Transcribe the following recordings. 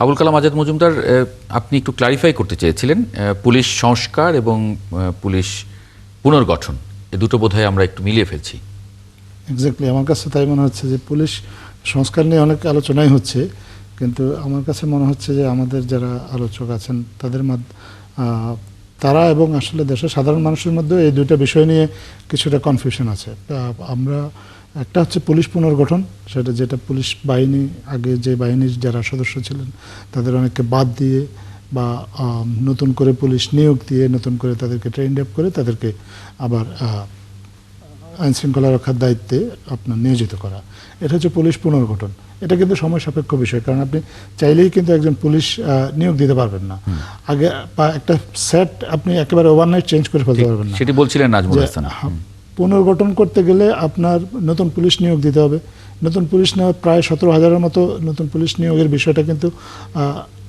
আবুল কালাম আজাদ মজুমদার, আপনি একটু ক্লারিফাই করতে চেয়েছিলেন পুলিশ সংস্কার এবং পুলিশ পুনর্গঠন, এই দুটো বোধহয় আমরা একটু মিলিয়ে ফেলছি। এক্স্যাক্টলি, আমার কাছে তাই মনে হচ্ছে যে পুলিশ সংস্কার নিয়ে অনেক আলোচনাই হচ্ছে, কিন্তু আমার কাছে মনে হচ্ছে যে আমাদের যারা আলোচক আছেন তারা এবং আসলে দেশের সাধারণ মানুষের মধ্যে এই দুইটা বিষয় নিয়ে কিছুটা কনফিউশন আছে। আমরা একটা হচ্ছে পুলিশ পুনর্গঠন, যেটা পুলিশ বাহিনী, আগে যে বাহিনীর যারা সদস্য ছিলেন তাদের অনেককে বাদ দিয়ে বা নতুন করে পুলিশ নিয়োগ দিয়ে নতুন করে তাদেরকে ট্রেন্ড আপ করে তাদেরকে আবার আইন শৃঙ্খলা রক্ষার দায়িত্বে আপনার নিয়োজিত করা, এটা হচ্ছে পুলিশ পুনর্গঠন। এটা কিন্তু সময় সাপেক্ষ বিষয়, কারণ আপনি চাইলেই কিন্তু একজন পুলিশ নিয়োগ দিতে পারবেন না। আগে একটা সেট আপনি একেবারে ওভারনাইট চেঞ্জ করে ফেলতে পারবেন না, সেটি বলছিলেন নাজমুল হাসান। পুনর্গঠন করতে গেলে আপনার নতুন পুলিশ নিয়োগ দিতে হবে। নতুন পুলিশ নেওয়া প্রায় 17,000-এর মতো নতুন পুলিশ নিয়োগের বিষয়টা কিন্তু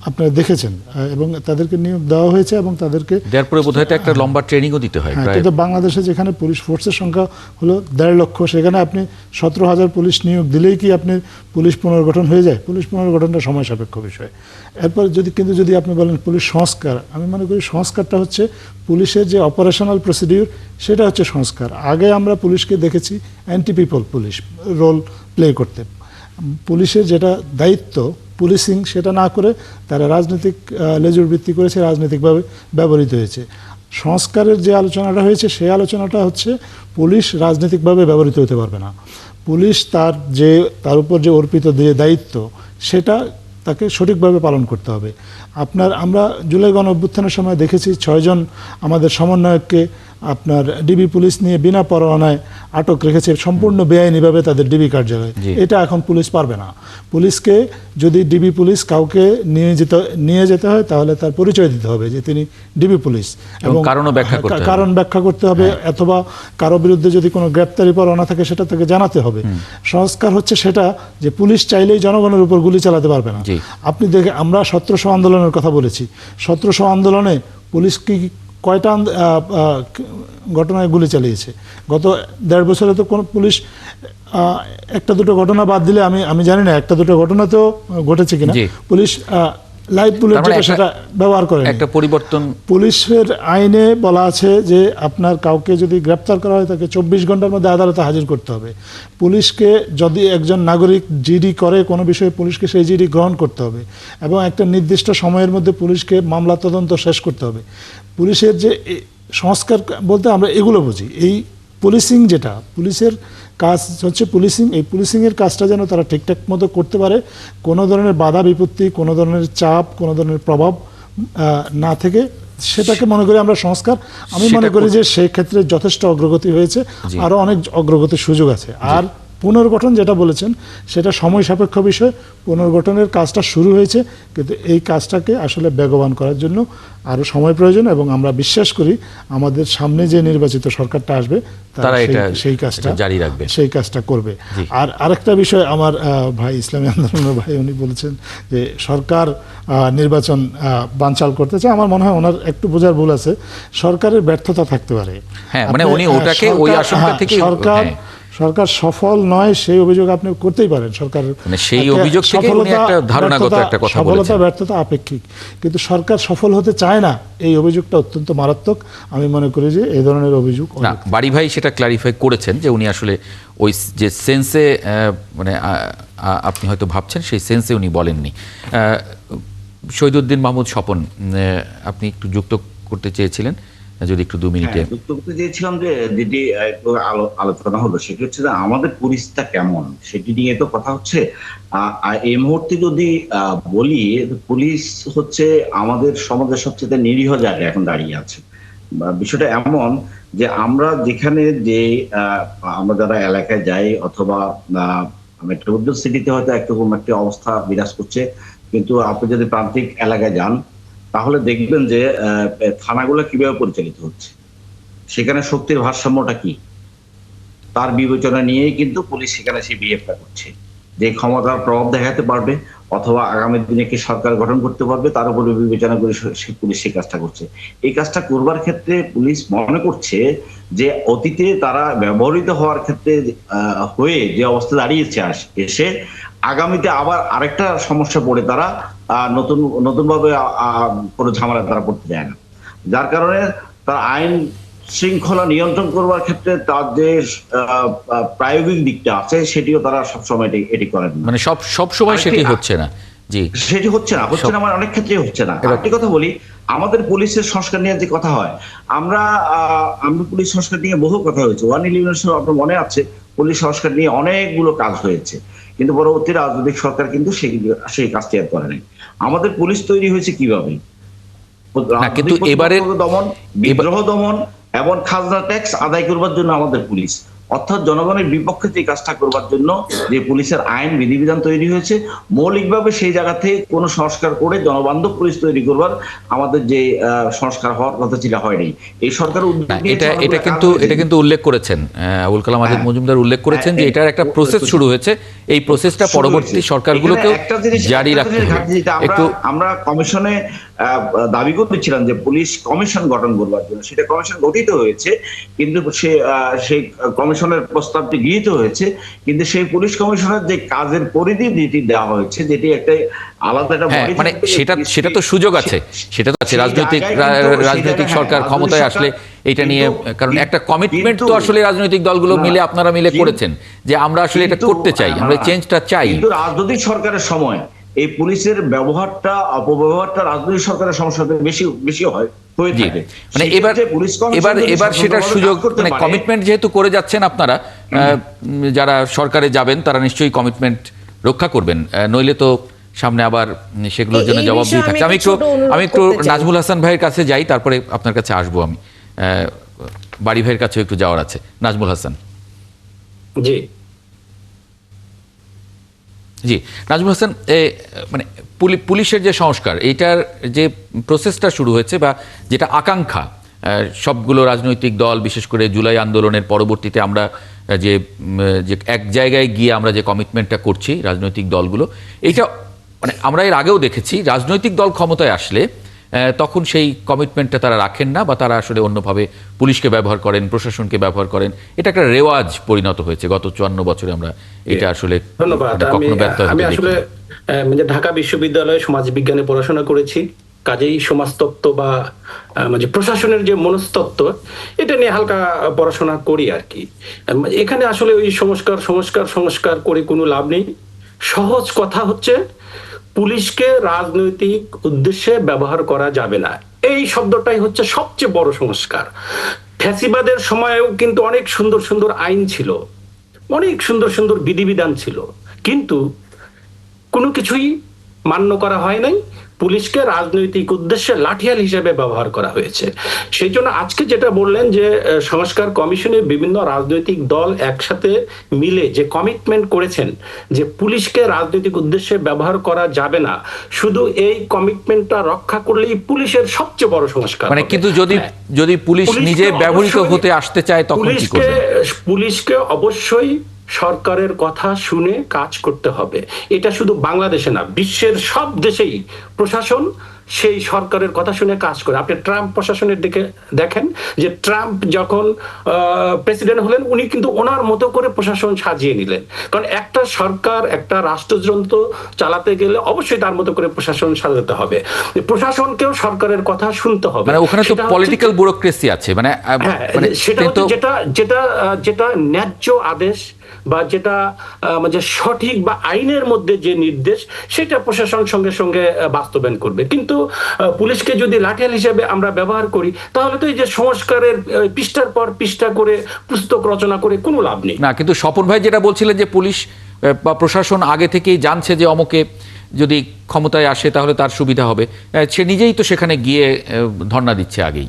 আপনারা দেখেছেন, এবং তাদেরকে নিয়োগ দেওয়া হয়েছে এবং তাদেরকে দেওয়ার পরে বোধহয় একটা লম্বা ট্রেনিংও দিতে হয়। কিন্তু বাংলাদেশে যেখানে পুলিশ ফোর্সের সংখ্যা হলো 1.5 লক্ষ, সেখানে আপনি 17,000 পুলিশ নিয়োগ দিলেই কি আপনি পুলিশ পুনর্গঠন হয়ে যায়? পুলিশ পুনর্গঠনটা সময় সাপেক্ষ বিষয়। এরপর যদি আপনি বলেন পুলিশ সংস্কার, আমি মনে করি সংস্কারটা হচ্ছে পুলিশের যে অপারেশনাল প্রসিডিউর, সেটা হচ্ছে সংস্কার। আগে আমরা পুলিশকে দেখেছি anti people police role play করতে। পুলিশের যেটা দায়িত্ব পুলিশিং, সেটা না করে তারা রাজনৈতিক লেজুর ভিত্তি করেছে, রাজনৈতিকভাবে ব্যবহৃত হয়েছে। সংস্কারের যে আলোচনাটা হয়েছে সেই আলোচনাটা হচ্ছে পুলিশ রাজনৈতিকভাবে ব্যবহৃত হতে পারবে না। পুলিশ তার উপর যে অর্পিত দায়িত্ব, সেটা তাকে সঠিকভাবে পালন করতে হবে। আমরা জুলাই গণ অভ্যুত্থানের সময় দেখেছি 6 জন আমাদের সমন্বয়ককে আপনার ডিবি পুলিশ নিয়ে বিনা পরোয়ানায় আটক রেখেছে, সম্পূর্ণ বেআইনিভাবে তাদের ডিবি কার্যালয়ে। এটা এখন পুলিশ পারবে না। পুলিশকে যদি ডিবি পুলিশ কাউকে নিয়ে যেতে হয়, তাহলে তার পরিচয় দিতে হবে যে তিনি ডিবি পুলিশ, এবং কারণ ব্যাখ্যা করতে হবে, অথবা কারো বিরুদ্ধে যদি কোনো গ্রেপ্তারি পরোয়ানা থাকে সেটা তাকে জানাতে হবে। সংস্কার হচ্ছে সেটা যে পুলিশ চাইলেই জনগণের উপর গুলি চালাতে পারবে না। আপনি আমরা 1700 আন্দোলনের কথা বলেছি। 1700 আন্দোলনে পুলিশ কি কয়টা ঘটনায় গুলি চালিয়েছে? গত 1.5 বছরে তো কোনো পুলিশ একটা দুটো ঘটনা বাদ দিলে আমি জানি না একটা দুটো ঘটনা তো ঘটেছে কিনা, পুলিশ লাইভ বুলেট সেটা ব্যবহার করে। একটা পরিবর্তন পুলিশের আইনে বলা আছে যে আপনার কাউকে যদি গ্রেপ্তার করা হয় তাকে 24 ঘন্টার মধ্যে আদালতে হাজির করতে হবে। পুলিশকে যদি একজন নাগরিক জিডি করে কোনো বিষয়ে, পুলিশকে সেই জিডি গ্রহণ করতে হবে, এবং একটা নির্দিষ্ট সময়ের মধ্যে পুলিশকে মামলা তদন্ত শেষ করতে হবে। পুলিশের যে সংস্কার বলতে আমরা এগুলো বুঝি। এই পুলিশিং, যেটা পুলিশের কাজ হচ্ছে পুলিশিং, এই পুলিশিংয়ের কাজটা যেন তারা ঠিকঠাক মতো করতে পারে, কোনো ধরনের বাধা বিপত্তি, কোনো ধরনের চাপ, কোনো ধরনের প্রভাব না থেকে, সেটাকে মনে করি আমরা সংস্কার। আমি মনে করি যে সেই ক্ষেত্রে যথেষ্ট অগ্রগতি হয়েছে, আরও অনেক অগ্রগতির সুযোগ আছে। আর পুনর্গঠন যেটা বলেছেন, সেটা সময় সাপেক্ষ বিষয়। পুনর্গঠনের কাজটা শুরু হয়েছে, কিন্তু এই কাজটাকে আসলে বেগবান করার জন্য আরও সময় প্রয়োজন, এবং আমরা বিশ্বাস করি আমাদের সামনে যে নির্বাচিত সরকারটা আসবে তারা সেই কাজটা জারি রাখবে, সেই কাজটা করবে। আর আরেকটা বিষয়, আমার ভাই ইসলামী আন্দোলনের ভাই, উনি বলেছেন যে সরকার নির্বাচন বানচাল করতে চায়। আমার মনে হয় ওনার একটু বোঝার ভুল আছে। সরকারের ব্যর্থতা থাকতে পারে, সরকার সফল নয় সেই অভিযোগ আপনি করতেই পারেন। সরকারের সেই অভিযোগ থেকে সফলতা ব্যর্থতা আপেক্ষিক, কিন্তু সরকার সফল হতে চায় না, এই অভিযোগটা অত্যন্ত মারাত্মক। আমি মনে করি যে এই ধরনের অভিযোগ বাড়ি ভাই সেটা ক্লারিফাই করেছেন যে উনি আসলে ওই যে সেন্সে, মানে আপনি হয়তো ভাবছেন সেই সেন্সে উনি বলেননি। শহীদুদ্দিন মাহমুদ স্বপন, আপনি একটু যুক্ত করতে চেয়েছিলেন, যদি একটু 2 মিনিটে। যুক্ত করতে চেয়েছিলাম যে যেটি আলোচনা হলো সেটি হচ্ছে যে আমাদের পরিস্থিতিটা কেমন, সেটি নিয়ে তো কথা হচ্ছে। এই মুহূর্তে যদি বলি, পুলিশ হচ্ছে আমাদের সমাজের সবচেয়ে নিরীহ জায়গায় এখন দাঁড়িয়ে আছে। বিষয়টা এমন যে আমরা যেখানে আমরা যারা এলাকায় যাই, অথবা মেট্রোপলিটন সিটিতে হয়তো একরকম একটি অবস্থা বিরাজ করছে, কিন্তু আপনি যদি প্রান্তিক এলাকায় যান তাহলে দেখবেন যে থানাগুলো কিভাবে পরিচালিত হচ্ছে, সেখানে শক্তির ভারসাম্যটা কি, তার বিবেচনা নিয়েই কিন্তু পুলিশ সেখানে সেই বিহেভটা করছে। যে ক্ষমতার প্রভাব দেখাতে পারবে অথবা আগামী দিনে কি সরকার গঠন করতে পারবে, তার উপরে বিবেচনা করে পুলিশ সেই কাজটা করছে। এই কাজটা করবার ক্ষেত্রে পুলিশ মনে করছে যে অতীতে তারা ব্যবহৃত হওয়ার ক্ষেত্রে হয়ে যে অবস্থা দাঁড়িয়েছে এসে আগামীতে আবার আরেকটা সমস্যা পড়ে তারা নতুন ভাবে কোনো ঝামেলা তারা করতে চায় না, যার কারণে তার আইন শৃঙ্খলা নিয়ন্ত্রণ করবার ক্ষেত্রে তার যে প্রায়োগিক দিকটা আছে সেটিও তারা সবসময় এটি করেন না। মানে সব সময় সেটি হচ্ছে না। জি, সেটি হচ্ছে না মানে অনেক ক্ষেত্রেই হচ্ছে না। একটি কথা বলি, আমাদের পুলিশের সংস্কার নিয়ে যে কথা হয়, আমরা পুলিশ সংস্কার নিয়ে বহু কথা হয়েছে। 111 আপনার মনে আছে, পুলিশ সংস্কার নিয়ে অনেকগুলো কাজ হয়েছে, কিন্তু পরবর্তী রাজনৈতিক সরকার কিন্তু সেই কাজটি আর করে নাই। আমাদের পুলিশ তৈরি হয়েছে কিভাবে? কিন্তু এবারে দমন, বিদ্রোহ দমন এবং খাজনা ট্যাক্স আদায় করবার জন্য আমাদের পুলিশ, অর্থাৎ জনগণের বিপক্ষে যে কাজটা করবার জন্য যে পুলিশের আইন বিধিবিধান তৈরি হয়েছে, মৌলিকভাবে সেই জায়গা থেকে কোনো সংস্কার করে জনবান্ধব পুলিশ তৈরি করবার আমাদের যে সংস্কার হওয়ার কথা ছিল হয়নি। এই সরকার এটা কিন্তু উল্লেখ করেছেন আবুল কালাম আজাদ মজুমদার, উল্লেখ করেছেন যে এটার একটা প্রসেস শুরু হয়েছে, এই প্রসেসটা পরবর্তী সরকারগুলোকে জারি রাখতে হবে। একটু আমরা কমিশনে দাবি করতেছিলাম যে পুলিশ কমিশন গঠন করবার জন্য, সেটা কমিশন গঠিত হয়েছে, কিন্তু সেই কমিশনের প্রস্তাবটি গৃহীত হয়েছে, কিন্তু সেই পুলিশ কমিশনের যে কাজের পরিধি যেটি দেওয়া হয়েছে, যেটি একটা আলাদা একটা মানে সেটা তো সুযোগ আছে, সেটা তো আছে রাজনৈতিক সরকার ক্ষমতায় আসলে এটা নিয়ে, কারণ একটা কমিটমেন্ট তো আসলে রাজনৈতিক দলগুলো আপনারা মিলে করেছেন যে আমরা আসলে এটা করতে চাই, আমরা চেঞ্জটা চাই। কিন্তু রাজনৈতিক সরকারের সময় এই পুলিশের ব্যবহারটা, অপব্যবহারটা রাজনৈতিক সরকারের সমস্যাতে বেশি হয়। মানে এবার সেটার সুযোগ, মানে কমিটমেন্ট যেহেতু করে যাচ্ছেন আপনারা, যারা সরকারে যাবেন তারা নিশ্চয়ই কমিটমেন্ট রক্ষা করবেন, নইলে তো সামনে আবার সেগুলোর জন্য জবাব দিয়ে থাকছে। আমি একটু নাজমুল হাসান ভাইয়ের কাছে যাই, তারপরে আপনার কাছে আসবো। আমি বাড়ি ভাইয়ের কাছেও একটু যাওয়ার আছে। নাজমুল হাসান। জি নাজমুল হাসান, মানে পুলিশের যে সংস্কার, এইটার যে প্রসেসটা শুরু হয়েছে বা যেটা আকাঙ্ক্ষা সবগুলো রাজনৈতিক দল, বিশেষ করে জুলাই আন্দোলনের পরবর্তীতে আমরা যে এক জায়গায় গিয়ে আমরা যে কমিটমেন্টটা করছি রাজনৈতিক দলগুলো, এইটা মানে আমরা এর আগেও দেখেছি রাজনৈতিক দল ক্ষমতায় আসলে তখন সেই কমিটমেন্টটা তারা রাখেন না, বা তারা আসলে অন্যভাবে পুলিশকে ব্যবহার করেন, প্রশাসনকে ব্যবহার করেন। এটা একটা রেওয়াজ পরিণত হয়েছে গত 54 বছরে। আমরা এটা আসলে কখনো ব্যর্থ হতে আমি আসলে ঢাকা বিশ্ববিদ্যালয়ে সমাজবিজ্ঞানে পড়াশোনা করেছি, কাজেই সমাজতত্ত্ব বা প্রশাসনের যে মনস্তত্ত্ব, এটা নিয়ে হালকা পড়াশোনা করি আর কি। এখানে আসলে ওই সংস্কার করে কোনো লাভ নেই। সহজ কথা হচ্ছে, পুলিশকে রাজনৈতিক উদ্দেশ্যে ব্যবহার করা যাবে না, এই শব্দটাই হচ্ছে সবচেয়ে বড় সংস্কার। ফ্যাসিবাদের সময়েও কিন্তু অনেক সুন্দর সুন্দর আইন ছিল, অনেক সুন্দর সুন্দর বিধিবিধান ছিল, কিন্তু কোনো কিছুই মান্য করা হয় নাই। পুলিশকে রাজনৈতিক উদ্দেশ্যে লাঠিয়াল হিসেবে ব্যবহার করা হয়েছে। সেই জন্য আজকে যেটা বললেন যে সংস্কার কমিশনে বিভিন্ন রাজনৈতিক দল একসাথে মিলে যে কমিটমেন্ট করেছেন যে পুলিশকে রাজনৈতিক উদ্দেশ্যে ব্যবহার করা যাবে না, শুধু এই কমিটমেন্টটা রক্ষা করলেই পুলিশের সবচেয়ে বড় সংস্কার। মানে কিন্তু যদি পুলিশ নিজে ব্যবহৃত হতে আসতে চায় তখন কি করবে? পুলিশকে অবশ্যই সরকারের কথা শুনে কাজ করতে হবে। এটা শুধু বাংলাদেশে না, বিশ্বের সব দেশেই প্রশাসন সেই সরকারের কথা শুনে কাজ করে। আপনি ট্রাম্প প্রশাসনের দিকে দেখেন, যে ট্রাম্প যখন প্রেসিডেন্ট হলেন, উনি কিন্তু ওনার মতো করে প্রশাসন সাজিয়ে নিলেন। কারণ একটা সরকার, একটা রাষ্ট্রযন্ত্র চালাতে গেলে অবশ্যই তার মতো করে প্রশাসন সাজাতে হবে, প্রশাসনকেও সরকারের কথা শুনতে হবে। মানে ওখানে তো পলিটিক্যাল ব্যুরোক্রেসি আছে, মানে সেটা যেটা ন্যায্য আদেশ বা যেটা সঠিক বা আইনের মধ্যে যে নির্দেশ, সেটা প্রশাসন সঙ্গে সঙ্গে বাস্তবায়ন করবে। কিন্তু পুলিশকে যদি লাঠিয়াল হিসেবে আমরা ব্যবহার করি, তাহলে তো এই যে সংস্কারের পৃষ্ঠার পর পৃষ্ঠা করে পুস্তক রচনা করে কোনো লাভ নেই। না, কিন্তু স্বপন ভাই যেটা বলছিলেন যে পুলিশ বা প্রশাসন আগে থেকেই জানছে যে অমুকে যদি ক্ষমতায় আসে তাহলে তার সুবিধা হবে, সে নিজেই তো সেখানে গিয়ে ধর্ণা দিচ্ছে আগেই।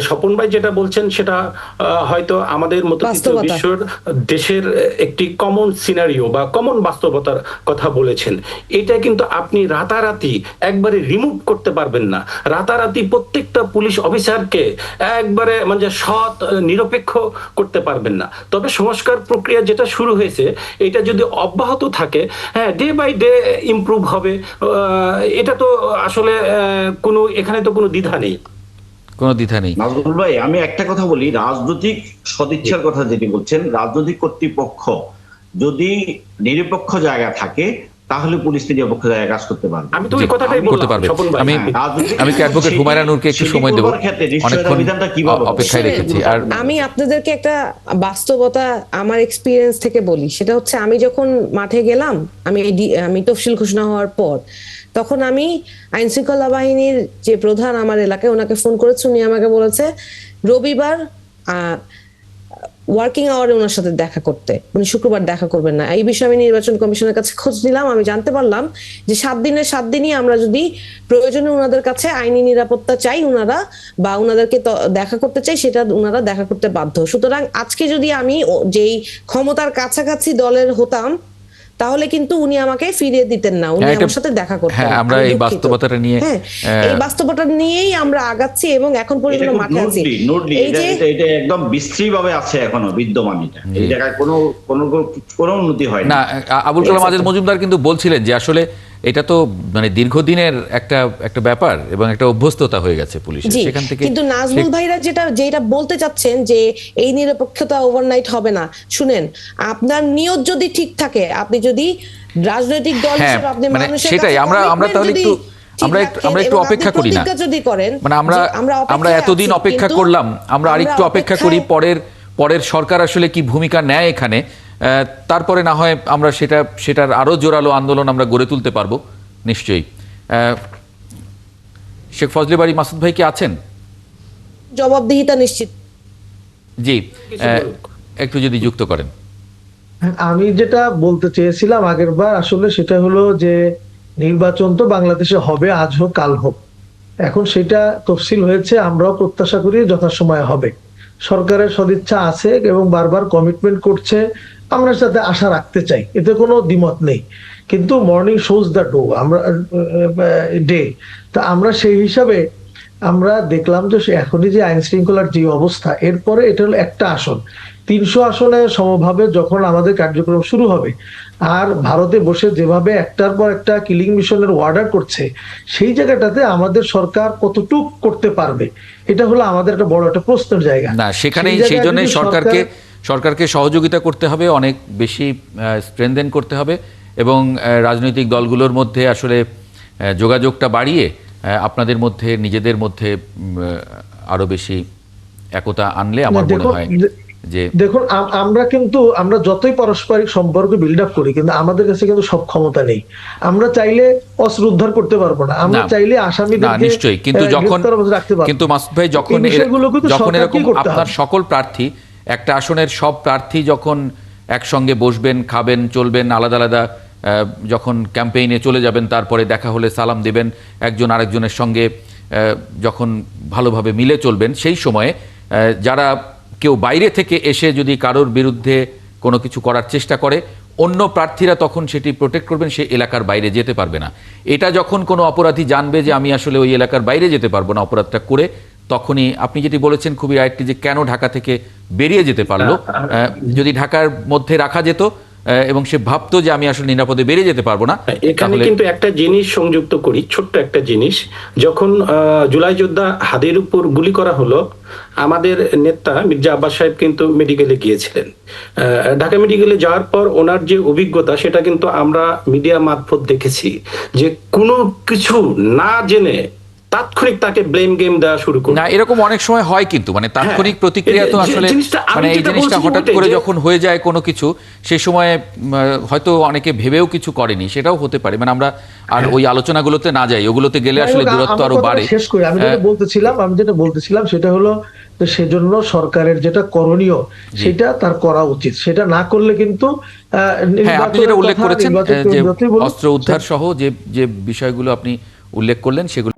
স্বপন ভাই যেটা বলছেন সেটা হয়তো আমাদের মতো বিশ্বের দেশের একটি কমন সিনারিও বা কমন বাস্তবতার কথা বলেছেন। এটা কিন্তু আপনি রাতারাতি একবারে রিমুভ করতে পারবেন না। রাতারাতি প্রত্যেকটা পুলিশ অফিসারকে একবারে সৎ নিরপেক্ষ করতে পারবেন না। তবে সংস্কার প্রক্রিয়া যেটা শুরু হয়েছে, এটা যদি অব্যাহত থাকে, হ্যাঁ, ডে বাই ডে ইমপ্রুভ হবে। এটা তো আসলে এখানে তো কোনো দ্বিধা নেই। নাজমুল ভাই, আমি একটা কথা বলি, রাজনৈতিক সদিচ্ছার কথা যেটি বলছেন, রাজনৈতিক কর্তৃপক্ষ যদি নিরপেক্ষ জায়গা থাকে, তাহলে পুলিশ নিরপেক্ষ জায়গায় কাজ করতে পারবে। আমি তো ওই কথাটাই করতে বললাম পারবে। স্বপন ভাই। আমি কি অ্যাডভোকেট হুমায়রা নূরকে একটু সময় দেব, অনেকক্ষণ অপেক্ষায় রেখেছি। আর আমি আপনাদেরকে একটা বাস্তবতা আমার এক্সপিরিয়েন্স থেকে বলি, সেটা হচ্ছে আমি যখন মাঠে গেলাম, আমি তফসিল ঘোষণা হওয়ার পর, তখন আমি আইন শৃঙ্খলা বাহিনীর যে প্রধান আমার এলাকায়, ওনাকে ফোন করেছি। উনি আমাকে বলেছে রবিবার ওয়ার্কিং আওয়ারে ওনার সাথে দেখা করতে, উনি শুক্রবার দেখা করবেন না। এই বিষয়ে আমি নির্বাচন কমিশনের কাছে খোঁজ নিলাম। আমি জানতে পারলাম যে 7 দিনের 7 দিনই আমরা যদি প্রয়োজনে ওনাদের কাছে আইনি নিরাপত্তা চাই, ওনারা বা ওনাদেরকে দেখা করতে চাই, সেটা ওনারা দেখা করতে বাধ্য। সুতরাং আজকে যদি আমি যেই ক্ষমতার কাছাকাছি দলের হতাম, তাহলে কিন্তু উনি আমাকে ফিরিয়ে দিতেন না, উনি আমার সাথে দেখা করতেন। হ্যাঁ, আমরা এই বাস্তবতাটা নিয়ে এই বাস্তবতা নিয়েই আমরা আগাচ্ছি এবং এখন পর্যন্ত মাঠে আছি। এই যে এটা একদম বিস্তৃতভাবে আছে এখনো বিদ্যমান, এই জায়গায় কোনো উন্নতি হয় না। আবুল কালাম আজাদ মজুমদার কিন্তু বলছিলেন যে আসলে এটা তো মানে দীর্ঘদিনের একটা ব্যাপার এবং একটা অভ্যস্ততা হয়ে গেছে পুলিশের, সেখান থেকে। কিন্তু নাজমুল ভাইরা যেটা বলতে চাচ্ছেন যে এই নিরপেক্ষতা ওভারনাইট হবে না, শুনেন, আপনার নিয়ত যদি ঠিক থাকে, আপনি যদি রাজনৈতিক দল হিসেবে আপনি মানুষের সেটাই আমরা তাহলে একটু অপেক্ষা করি না, যদি করেন, মানে আমরা এতদিন অপেক্ষা করলাম, আমরা আরেকটু অপেক্ষা করি পরের সরকার আসলে কি ভূমিকা নেয় এখানে, তারপরে না হয় আমরা সেটার আরো জোরালো আন্দোলন আমরা গড়ে তুলতে পারবো নিশ্চয়ই। শেখ ফজলে বাড়ি মাসুদ ভাই কি আছেন? জবাবদিহিতা নিশ্চিত। জি, একটু যদি যুক্ত করেন। আমি যেটা বলতে চেয়েছিলাম আগের বার, আসলে সেটা হলো যে নির্বাচন তো বাংলাদেশে হবে, আজ হোক কাল হোক। এখন সেটা তফসিল হয়েছে, আমরাও প্রত্যাশা করি যথাসময়ে হবে। সরকারের সদিচ্ছা আছে এবং বারবার কমিটমেন্ট করছে, আমরা সাথে আশা রাখতে চাই, এতে কোনো দ্বিমত নেই। কিন্তু মর্নিং শোজ দ্য ডে। তা আমরা সেই হিসাবে আমরা দেখলাম যে এখনই যে আইন শৃঙ্খলার যে অবস্থা, এরপরে এটা হলো একটা আসন, 300 আসনে সমভাবে যখন আমাদের কার্যক্রম শুরু হবে, আর ভারতে বসে যেভাবে একটার পর একটা কিলিং মিশনের অর্ডার করছে, সেই জায়গাটাতে আমাদের সরকার কতটুক করতে পারবে, এটা হলো আমাদের একটা বড় একটা প্রশ্নের জায়গা। না, সেখানেই সেই জন্য সরকারকে সহযোগিতা করতে হবে, অনেক বেশি স্ট্রেনথেন করতে হবে এবং রাজনৈতিক দলগুলোর মধ্যে আসলে যোগাযোগটা বাড়িয়ে আপনাদের মধ্যে নিজেদের মধ্যে আরো বেশি একতা আনলে আমার মনে হয় যে, দেখুন, আমরা যতই পারস্পরিক সম্পর্ক বিল্ড আপ করি, কিন্তু আমাদের কাছে কিন্তু সব ক্ষমতা নেই। আমরা চাইলে অস্ত্র উদ্ধার করতে পারবো না, আমরা চাইলে আসামিদেরকে নিশ্চয়ই, কিন্তু মাসুদ ভাই যখন এরকম আপনার সকল প্রার্থী, একটা আসনের সব প্রার্থী যখন একসঙ্গে বসবেন, খাবেন, চলবেন, আলাদা আলাদা যখন ক্যাম্পেইনে চলে যাবেন, তারপরে দেখা হলে সালাম দেবেন, একজন আরেকজনের সঙ্গে যখন ভালোভাবে মিলে চলবেন, সেই সময়ে যারা কেউ বাইরে থেকে এসে যদি কারোর বিরুদ্ধে কোনো কিছু করার চেষ্টা করে, অন্য প্রার্থীরা তখন সেটি প্রোটেক্ট করবেন, সে এলাকার বাইরে যেতে পারবে না। এটা যখন কোনো অপরাধী জানবে যে আমি আসলে ওই এলাকার বাইরে যেতে পারবো না অপরাধটা করে, তখনই আপনি যেটি বলেছেন খুবই রাইটলি, যে কেন ঢাকা থেকে বেরিয়ে যেতে পারলো, যদি ঢাকার মধ্যে রাখা যেত এবং সে ভাবতো যে আমি আসলে নিরাপদে বেরিয়ে যেতে পারবো না। এখানে কিন্তু একটা জিনিস সংযুক্ত করি, ছোট্ট একটা জিনিস। যখন জুলাই যোদ্ধা হাদির উপর গুলি করা হলো, আমাদের নেতা মির্জা আব্বাস সাহেব কিন্তু মেডিকেলে গিয়েছিলেন। ঢাকা মেডিকেলে যাওয়ার পর ওনার যে অভিজ্ঞতা, সেটা কিন্তু আমরা মিডিয়া মারফত দেখেছি যে কোনো কিছু না জেনে তাৎক্ষণিক তাকে ব্লেম গেম দেওয়া শুরু করে। না, এরকম অনেক সময় হয়, কিন্তু মানে তাৎক্ষণিক প্রতিক্রিয়া তো আসলে মানে এই জিনিসটা হঠাৎ করে যখন হয়ে যায় কোনো কিছু, সেই সময় হয়তো অনেকে ভেবেও কিছু করেনি, সেটাও হতে পারে। মানে আমরা আর ওই আলোচনাগুলোতে না যাই, ওগুলোতে গেলে আসলে দূরত্ব আরো বাড়ে। শেষ করি, আমি যেটা বলতেছিলাম সেটা হলো যে সেজন্য সরকারের যেটা করণীয় সেটা তার করা উচিত, সেটা না করলে কিন্তু আপনি যেটা উল্লেখ করেছেন যে অস্ত্র উদ্ধার সহ যে বিষয়গুলো আপনি উল্লেখ করলেন, সেগুলো